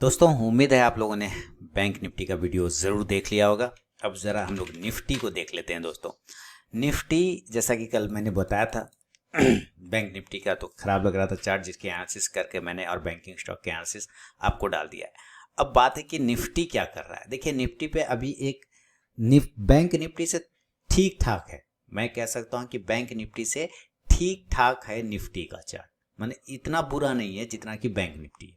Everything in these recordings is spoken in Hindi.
दोस्तों उम्मीद है आप लोगों ने बैंक निफ्टी का वीडियो ज़रूर देख लिया होगा। अब ज़रा हम लोग निफ्टी को देख लेते हैं दोस्तों। निफ्टी जैसा कि कल मैंने बताया था बैंक निफ्टी का तो ख़राब लग रहा था चार्ट, जिसके एनालिसिस करके मैंने और बैंकिंग स्टॉक के एनालिसिस आपको डाल दिया है। अब बात है कि निफ्टी क्या कर रहा है। देखिए निफ्टी पे अभी एक बैंक निफ्टी से ठीक ठाक है। मैं कह सकता हूँ कि बैंक निफ्टी से ठीक ठाक है निफ्टी का चार्ट, माने इतना बुरा नहीं है जितना कि बैंक निफ्टी है,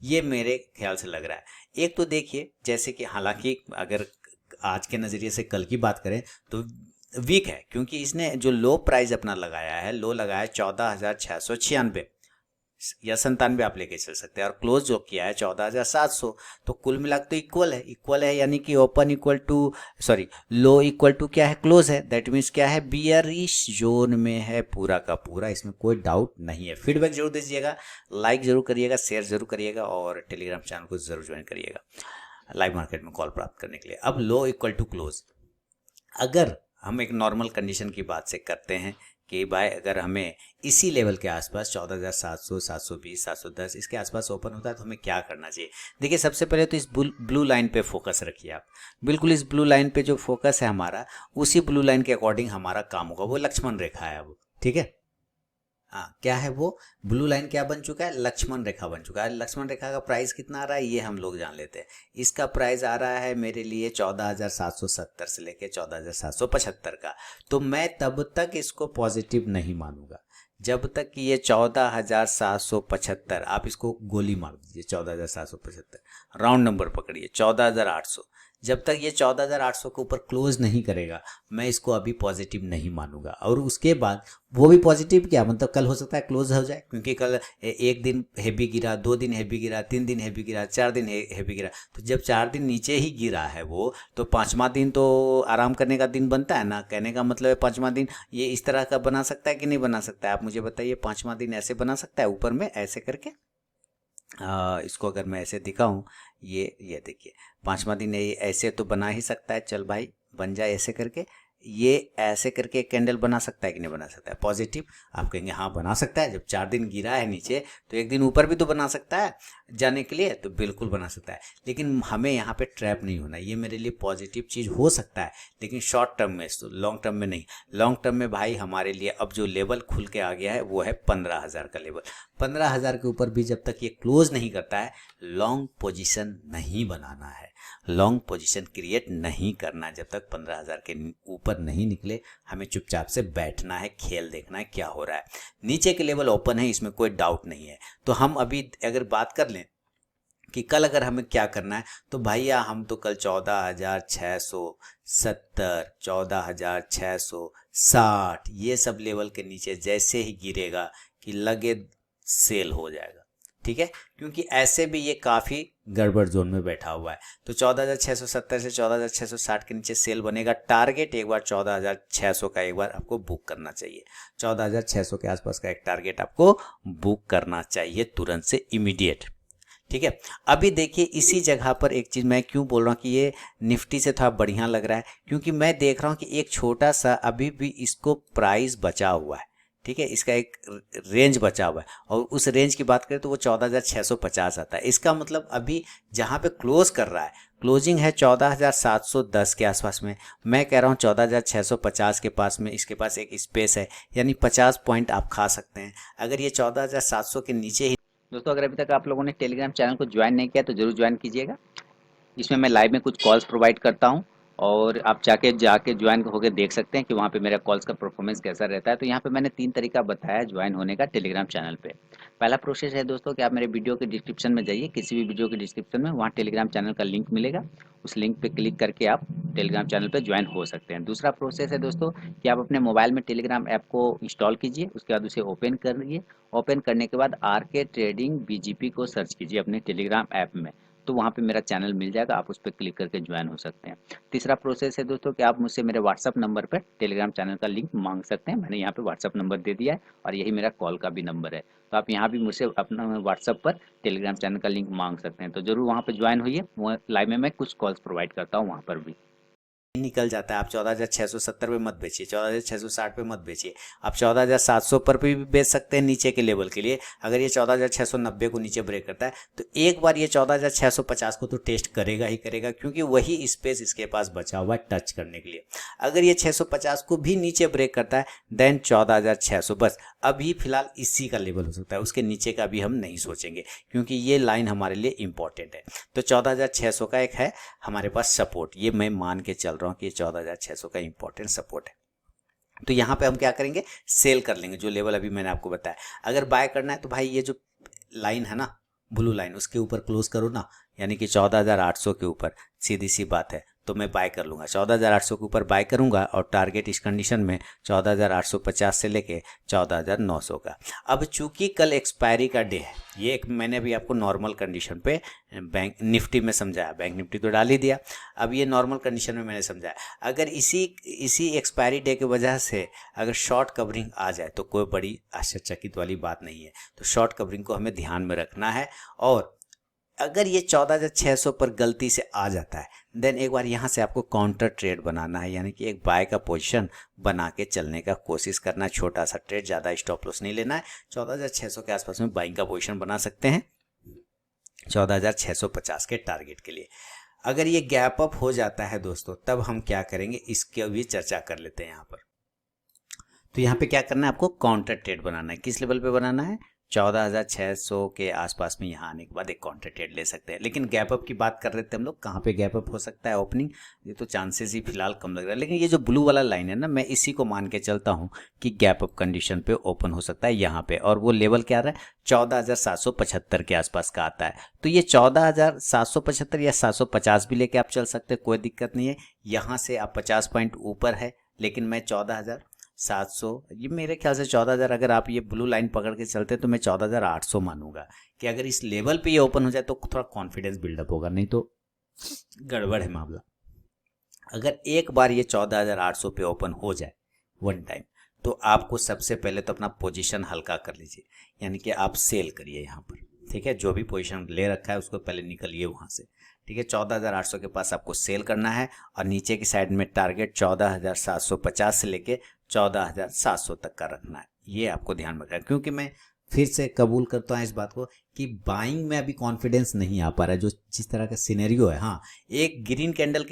ये मेरे ख्याल से लग रहा है। एक तो देखिए जैसे कि हालांकि अगर आज के नज़रिए से कल की बात करें तो वीक है, क्योंकि इसने जो लो प्राइस अपना लगाया है, लो लगाया 14,696 या 97 आप लेके चल सकते हैं, और क्लोज जो किया है 14,700। तो कुल मिला तो इक्वल है यानी कि open equal to sorry low equal to क्या है, क्लोज है। दैट मीन्स क्या है, बियरिश जोन में है पूरा का पूरा, इसमें कोई डाउट नहीं है। फीडबैक जरूर दीजिएगा, लाइक जरूर करिएगा, शेयर जरूर करिएगा और टेलीग्राम चैनल को जरूर ज्वाइन करिएगा लाइव मार्केट में कॉल प्राप्त करने के लिए। अब लो इक्वल टू क्लोज, अगर हम एक नॉर्मल कंडीशन की बात से करते हैं कि भाई अगर हमें इसी लेवल के आसपास 14,700, 720, 710 इसके आसपास ओपन होता है तो हमें क्या करना चाहिए। देखिए सबसे पहले तो इस ब्लू लाइन पे फोकस रखिए आप। बिल्कुल इस ब्लू लाइन पे जो फोकस है हमारा, उसी ब्लू लाइन के अकॉर्डिंग हमारा काम होगा। वो लक्ष्मण रेखा है वो, ठीक है। हाँ क्या है वो ब्लू लाइन, क्या बन चुका है, लक्ष्मण रेखा बन चुका है। लक्ष्मण रेखा का प्राइस कितना आ रहा है ये हम लोग जान लेते हैं। इसका प्राइस आ रहा है मेरे लिए 14,770 से लेके 14,775 का। तो मैं तब तक इसको पॉजिटिव नहीं मानूंगा जब तक कि ये 14,775, आप इसको गोली मार दीजिए 14,775, राउंड नंबर पकड़िए 14,800, जब तक ये 14,800 के ऊपर क्लोज नहीं करेगा मैं इसको अभी पॉजिटिव नहीं मानूंगा। और उसके बाद वो भी पॉजिटिव क्या मतलब, कल हो सकता है क्लोज हो जाए, क्योंकि कल एक दिन हैवी गिरा, 2 दिन हैवी गिरा, 3 दिन हैवी गिरा, 4 दिन हैवी गिरा। तो जब 4 दिन नीचे ही गिरा है वो, तो 5वां दिन तो आराम करने का दिन बनता है ना। कहने का मतलब है 5वां दिन ये इस तरह का बना सकता है कि नहीं बना सकता है, आप मुझे बताइए। 5वां दिन ऐसे बना सकता है ऊपर में ऐसे करके, इसको अगर मैं ऐसे दिखाऊं, ये देखिए 5वां दिन ये ऐसे तो बना ही सकता है। चल भाई बन जाए ऐसे करके, ये ऐसे करके एक कैंडल बना सकता है कि नहीं बना सकता है पॉजिटिव। आप कहेंगे हाँ बना सकता है, जब 4 दिन गिरा है नीचे तो एक दिन ऊपर भी तो बना सकता है जाने के लिए, तो बिल्कुल बना सकता है। लेकिन हमें यहाँ पे ट्रैप नहीं होना। ये मेरे लिए पॉजिटिव चीज़ हो सकता है लेकिन शॉर्ट टर्म में, तो लॉन्ग टर्म में नहीं। लॉन्ग टर्म में भाई हमारे लिए अब जो लेवल खुल के आ गया है वो है 15,000 का लेवल। 15,000 के ऊपर भी जब तक ये क्लोज नहीं करता है, लॉन्ग पोजीशन नहीं बनाना है, लॉन्ग पोजीशन क्रिएट नहीं करना है। जब तक 15,000 के ऊपर नहीं निकले हमें चुपचाप से बैठना है, खेल देखना है क्या हो रहा है। नीचे के लेवल ओपन है, इसमें कोई डाउट नहीं है। तो हम अभी अगर बात कर लें कि कल अगर हमें क्या करना है, तो भैया हम तो कल 14,670, 14,660 ये सब लेवल के नीचे जैसे ही गिरेगा कि लगे सेल हो जाएगा, ठीक है। क्योंकि ऐसे भी ये काफ़ी गड़बड़ जोन में बैठा हुआ है। तो 14,670 से 14,660 के नीचे सेल बनेगा। टारगेट एक बार 14,600 का एक बार आपको बुक करना चाहिए। 14,600 के आसपास का एक टारगेट आपको बुक करना चाहिए तुरंत से, इमीडिएट, ठीक है। अभी देखिए इसी जगह पर एक चीज़ मैं क्यों बोल रहा हूँ कि ये निफ्टी से थोड़ा बढ़िया लग रहा है, क्योंकि मैं देख रहा हूँ कि एक छोटा सा अभी भी इसको प्राइस बचा हुआ है, ठीक है। इसका एक रेंज बचा हुआ है और उस रेंज की बात करें तो वो 14,650 आता है। इसका मतलब अभी जहाँ पे क्लोज कर रहा है, क्लोजिंग है 14,710 के आसपास में, मैं कह रहा हूँ 14,650 के पास में इसके पास एक स्पेस है, यानी 50 पॉइंट आप खा सकते हैं अगर ये 14,700 के नीचे ही। दोस्तों अगर अभी तक आप लोगों ने टेलीग्राम चैनल को ज्वाइन नहीं किया तो जरूर ज्वाइन कीजिएगा। इसमें मैं लाइव में कुछ कॉल्स प्रोवाइड करता हूं और आप जाके ज्वाइन होकर देख सकते हैं कि वहाँ पे मेरा कॉल्स का परफॉर्मेंस कैसा रहता है। तो यहाँ पे मैंने 3 तरीका बताया ज्वाइन होने का टेलीग्राम चैनल पे। पहला प्रोसेस है दोस्तों कि आप मेरे वीडियो के डिस्क्रिप्शन में जाइए, किसी भी वीडियो के डिस्क्रिप्शन में वहाँ टेलीग्राम चैनल का लिंक मिलेगा, उस लिंक पे क्लिक करके आप टेलीग्राम चैनल पे ज्वाइन हो सकते हैं। दूसरा प्रोसेस है दोस्तों कि आप अपने मोबाइल में टेलीग्राम ऐप को इंस्टॉल कीजिए, उसके बाद उसे ओपन करिए। ओपन करने के बाद RK ट्रेडिंग BGP को सर्च कीजिए अपने टेलीग्राम ऐप में, तो वहाँ पे मेरा चैनल मिल जाएगा, आप उस पर क्लिक करके ज्वाइन हो सकते हैं। तीसरा प्रोसेस है दोस्तों कि आप मुझसे मेरे व्हाट्सअप नंबर पर टेलीग्राम चैनल का लिंक मांग सकते हैं। मैंने यहाँ पे व्हाट्सअप नंबर दे दिया है और यही मेरा कॉल का भी नंबर है। तो आप यहाँ भी मुझसे अपना व्हाट्सअप पर टेलीग्राम चैनल का लिंक मांग सकते हैं। तो जरूर वहाँ पर ज्वाइन होइए, वो लाइव में मैं कुछ कॉल्स प्रोवाइड करता हूँ वहाँ पर भी। निकल जाता है, आप 14,670 पे मत बेचिए, 14,660 पे मत बेचिए, आप 14,700 पर भी बेच सकते हैं नीचे के लेवल के लिए। अगर ये 14,690 को नीचे ब्रेक करता है तो एक बार ये 14,650 को तो टेस्ट करेगा ही करेगा, क्योंकि वही स्पेस इसके पास बचा हुआ है टच करने के लिए। अगर ये 650 को भी नीचे ब्रेक करता है देन 14,600 बस अभी फिलहाल इसी का लेवल हो सकता है, उसके नीचे का भी हम नहीं सोचेंगे, क्योंकि ये लाइन हमारे लिए इंपॉर्टेंट है। तो 14,600 का एक है हमारे पास सपोर्ट, ये मैं मान के चल रहा हूँ कि 14,600 का इंपॉर्टेंट सपोर्ट है। तो यहाँ पे हम क्या करेंगे, सेल कर लेंगे जो लेवल अभी मैंने आपको बताया। अगर बाय करना है तो भाई ये जो लाइन है ना, ब्लू लाइन, उसके ऊपर क्लोज करो ना, यानी कि 14,800 के ऊपर, सीधी सी बात है, तो मैं बाय कर लूँगा, 14,800 के ऊपर बाय करूँगा। और टारगेट इस कंडीशन में 14,850 से लेके 14,900 का। अब चूंकि कल एक्सपायरी का डे है, ये एक मैंने अभी आपको नॉर्मल कंडीशन पे बैंक निफ्टी में समझाया, बैंक निफ्टी तो डाल ही दिया, अब ये नॉर्मल कंडीशन में मैंने समझाया। अगर इसी एक्सपायरी डे की वजह से अगर शॉर्ट कवरिंग आ जाए तो कोई बड़ी आश्चर्यचकित वाली बात नहीं है, तो शॉर्ट कवरिंग को हमें ध्यान में रखना है। और अगर ये 14,600 पर गलती से आ जाता है देन एक बार यहाँ से आपको काउंटर ट्रेड बनाना है, यानी कि एक बाय का पोजीशन बना के चलने का कोशिश करना है। छोटा सा ट्रेड, ज़्यादा स्टॉप लॉस नहीं लेना है। 14,600 के आसपास में बाइंग का पोजीशन बना सकते हैं 14,650 के टारगेट के लिए। अगर ये गैप अप हो जाता है दोस्तों, तब हम क्या करेंगे इसकी भी चर्चा कर लेते हैं यहाँ पर। तो यहाँ पे क्या करना है, आपको काउंटर ट्रेड बनाना है। किस लेवल पे बनाना है, 14,600 के आसपास में यहाँ आने के बाद एक काउंटर ट्रेड ले सकते हैं। लेकिन गैप अप की बात कर रहे थे हम लोग, कहाँ पे गैप अप हो सकता है ओपनिंग, ये तो चांसेस ही फिलहाल कम लग रहा है। लेकिन ये जो ब्लू वाला लाइन है ना, मैं इसी को मान के चलता हूँ कि गैप अप कंडीशन पे ओपन हो सकता है यहाँ पे। और वो लेवल क्या रहा है, 14,775 के आसपास का आता है। तो ये 14,775 या 750 भी लेके आप चल सकते हैं, कोई दिक्कत नहीं है। यहाँ से आप 50 पॉइंट ऊपर है, लेकिन मैं 14,700, ये मेरे ख्याल से 14,000, अगर आप ये ब्लू लाइन पकड़ के चलते तो मैं 14,800 मानूंगा कि अगर इस लेवल पे ये ओपन हो जाए तो थोड़ा कॉन्फिडेंस बिल्डअप होगा, नहीं तो गड़बड़ है मामला। अगर एक बार ये 14,800 पे ओपन हो जाए वन टाइम, तो आपको सबसे पहले तो अपना पोजीशन हल्का कर लीजिए, यानी कि आप सेल करिए यहाँ पर, ठीक है। जो भी पोजीशन ले रखा है उसको पहले निकलिए वहाँ से, ठीक है। 14,800 के पास आपको सेल करना है और नीचे की साइड में टारगेट 14,750 से लेके 14,700 तक का रखना है, ये आपको ध्यान में रखना है। क्योंकि मैं फिर से कबूल करता हूँ इस बात को कि बाइंग में अभी कॉन्फिडेंस नहीं आ पा रहा है, जो जिस तरह का सिनेरियो है। हाँ, एक ग्रीन कलर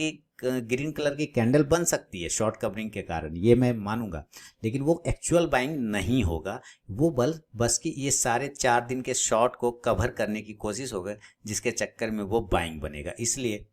की कैंडल बन सकती है शॉर्ट कवरिंग के कारण, ये मैं मानूंगा, लेकिन वो एक्चुअल बाइंग नहीं होगा। वो बस कि ये सारे 4 दिन के शॉर्ट को कवर करने की कोशिश होगा, जिसके चक्कर में वो बाइंग बनेगा। इसलिए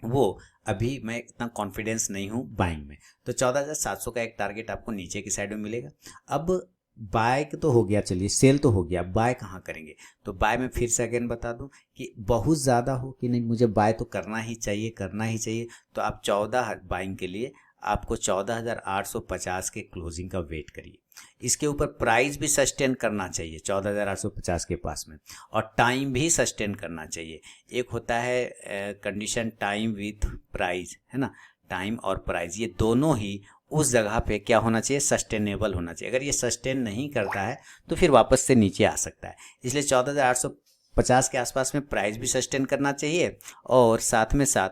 वो अभी मैं इतना कॉन्फिडेंस नहीं हूँ बाइंग में। तो 14,700 का एक टारगेट आपको नीचे की साइड में मिलेगा। अब बाय तो हो गया, चलिए सेल तो हो गया, बाय कहाँ करेंगे। तो बाय में फिर से अगेन बता दूं कि बहुत ज़्यादा हो कि नहीं मुझे बाय तो करना ही चाहिए, तो आप 14 बाइंग के लिए आपको 14,850 के क्लोजिंग का वेट करिए। इसके ऊपर प्राइस भी सस्टेन करना चाहिए 14,850 के पास में, और टाइम भी सस्टेन करना चाहिए। एक होता है कंडीशन टाइम विथ प्राइस, है ना, टाइम और प्राइस, ये दोनों ही उस जगह पे क्या होना चाहिए, सस्टेनेबल होना चाहिए। अगर ये सस्टेन नहीं करता है तो फिर वापस से नीचे आ सकता है। इसलिए 14,850 के आसपास में प्राइस भी सस्टेन करना चाहिए और साथ में साथ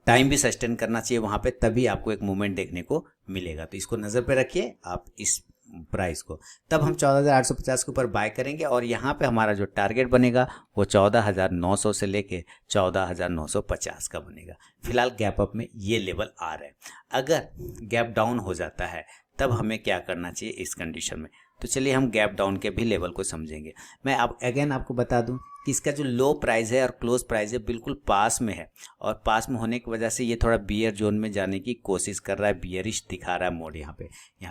टाइम भी सस्टेन करना चाहिए वहाँ पे, तभी आपको एक मूवमेंट देखने को मिलेगा। तो इसको नज़र पे रखिए आप इस प्राइस को। तब हम 14,850 के ऊपर बाय करेंगे और यहाँ पे हमारा जो टारगेट बनेगा वो 14,900 से लेके 14,950 का बनेगा। फिलहाल गैप अप में ये लेवल आ रहा है। अगर गैप डाउन हो जाता है तब हमें क्या करना चाहिए इस कंडीशन में, तो चलिए हम गैप डाउन के भी लेवल को समझेंगे। मैं अब अगेन आपको बता दूं कि इसका जो लो प्राइस है और क्लोज प्राइस है बिल्कुल पास में है, और पास में होने की वजह से ये थोड़ा बियर जोन में जाने की कोशिश कर रहा है, बियरिश दिखा रहा है मोड, यहाँ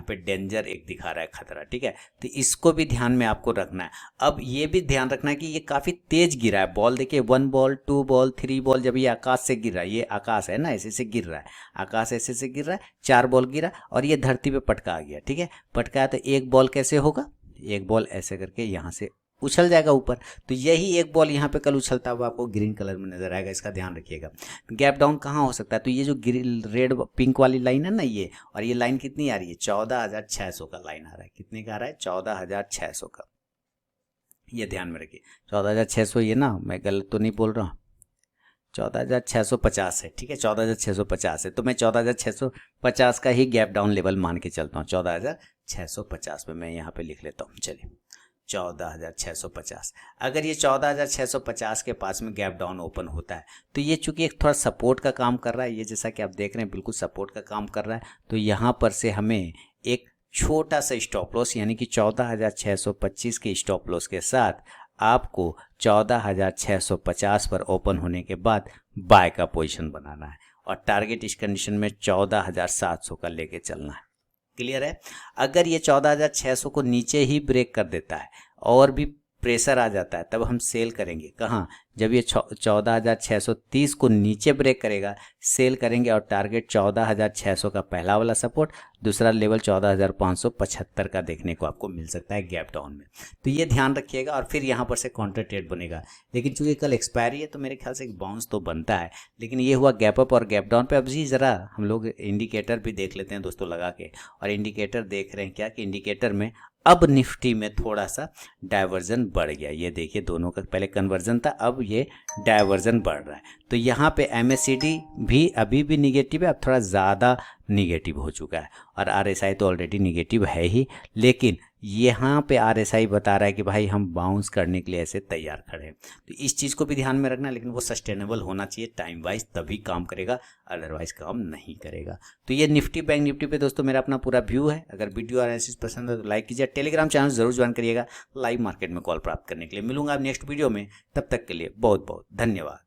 पे डेंजर एक दिखा रहा है, खतरा, ठीक है। तो इसको भी ध्यान में आपको रखना है। अब ये भी ध्यान रखना है कि ये काफ़ी तेज गिरा है, बॉल देखिए 1 बॉल 2 बॉल 3 बॉल, जब ये आकाश से गिर रहा है, ये आकाश है ना, ऐसे से गिर रहा है, आकाश ऐसे से गिर रहा है, 4 बॉल गिरा और ये धरती पे पटका गया, ठीक है। पटका तो एक बॉल कैसे होगा, एक बॉल ऐसे करके यहाँ से उछल जाएगा ऊपर, तो यही एक बॉल यहाँ पे कल उछलता हुआ आपको ग्रीन कलर में नजर आएगा, इसका ध्यान रखिएगा। गैप डाउन कहाँ हो सकता है, तो ये जो रेड पिंक वाली लाइन है ना ये, और ये लाइन कितनी आ रही है, 14,600 का लाइन आ रहा है। कितने का आ रहा है, 14,600 का, ये ध्यान में रखिए। 14,600 ये ना, मैं गलत तो नहीं बोल रहा हूँ, 14,650 है, ठीक है, 14,650 है, तो मैं 14,650 का ही गैप डाउन लेवल मान के चलता हूँ। 14,650 में मैं यहाँ पे लिख लेता हूँ। चलिए 14,650, अगर ये 14,650 के पास में गैप डाउन ओपन होता है तो ये चूंकि एक थोड़ा सपोर्ट का काम कर रहा है, ये जैसा कि आप देख रहे हैं बिल्कुल सपोर्ट का काम कर रहा है, तो यहाँ पर से हमें एक छोटा सा स्टॉप लॉस यानी कि 14,625 के स्टॉप लॉस के साथ आपको 14,650 पर ओपन होने के बाद बाय का पोजीशन बनाना है और टारगेट इस कंडीशन में 14,700 का लेके चलना है। क्लियर है? अगर ये 14,600 को नीचे ही ब्रेक कर देता है और भी प्रेशर आ जाता है तब हम सेल करेंगे। कहाँ? जब ये 14,630 को नीचे ब्रेक करेगा सेल करेंगे और टारगेट 14,600 का पहला वाला सपोर्ट, दूसरा लेवल 14,575 का देखने को आपको मिल सकता है गैप डाउन में। तो ये ध्यान रखिएगा और फिर यहाँ पर से काउंटर ट्रेड बनेगा। लेकिन चूंकि कल एक्सपायरी है तो मेरे ख्याल से एक बाउंस तो बनता है, लेकिन ये हुआ गैप अप और गैप डाउन पे। अब जी ज़रा हम लोग इंडिकेटर भी देख लेते हैं दोस्तों लगा के, और इंडिकेटर देख रहे हैं क्या कि इंडिकेटर में अब निफ्टी में थोड़ा सा डाइवर्जन बढ़ गया। ये देखिए दोनों का पहले कन्वर्जन था, अब ये डाइवर्जन बढ़ रहा है। तो यहाँ पे MACD भी अभी भी निगेटिव है, अब थोड़ा ज़्यादा निगेटिव हो चुका है, और RSI तो ऑलरेडी निगेटिव है ही, लेकिन यहाँ पे RSI बता रहा है कि भाई हम बाउंस करने के लिए ऐसे तैयार खड़े हैं। तो इस चीज़ को भी ध्यान में रखना, लेकिन वो सस्टेनेबल होना चाहिए टाइम वाइज, तभी काम करेगा, अदरवाइज काम नहीं करेगा। तो ये निफ्टी बैंक निफ्टी पे दोस्तों मेरा अपना पूरा व्यू है। अगर वीडियो एनालिसिस पसंद है तो लाइक कीजिए, टेलीग्राम चैनल जरूर ज्वाइन करिएगा लाइव मार्केट में कॉल प्राप्त करने के लिए। मिलूंगा अब नेक्स्ट वीडियो में, तब तक के लिए बहुत बहुत धन्यवाद।